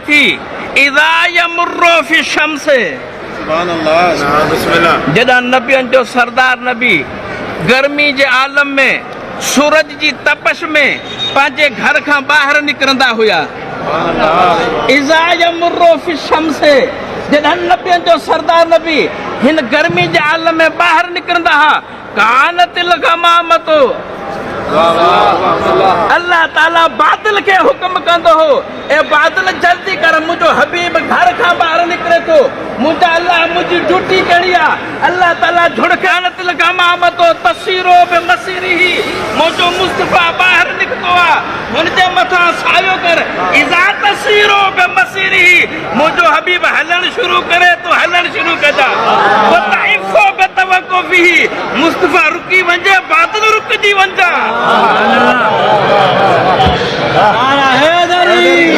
थी इज़ा यमुर्रु फी शम्स सुभान अल्लाह बिस्मिल्लाह जॾहिं नबियनि जो सरदार नबी गर्मी जे आलम में सूरज जी तपश में पंहिंजे घर खां ॿाहिरि निकिरंदा हुआ इज़ा यमुर्रु फी शम्स जॾहिं नबियनि जो सरदार नबी हिन गर्मी जे आलम में ॿाहिरि निकिरंदा हुआ कानतिल गमामतो अल्लाह ताला बादल के हुक्म कंदो हो ए बादल जल्दी कर मुझो हबीब घर खां ॿाहिरि निकिरे थो मुंहिंजा अल्लाह मुंहिंजी ड्यूटी कहिड़ी आहे अल्लाह ताला झुड़कानत गमामतो तसीरो बि मसीरी मुंहिंजो मुस्तफ़ा ॿाहिरि निकितो आहे हुनजे मथां सायो कर इज़ा तसीरो बि मसीरी मुंहिंजो हबीब हलण शुरू करे तो हलण शुरू कजा वतइफो बितवक़ुफी मुस्तफ़ा रुकी वञे बादल रुकजी वञा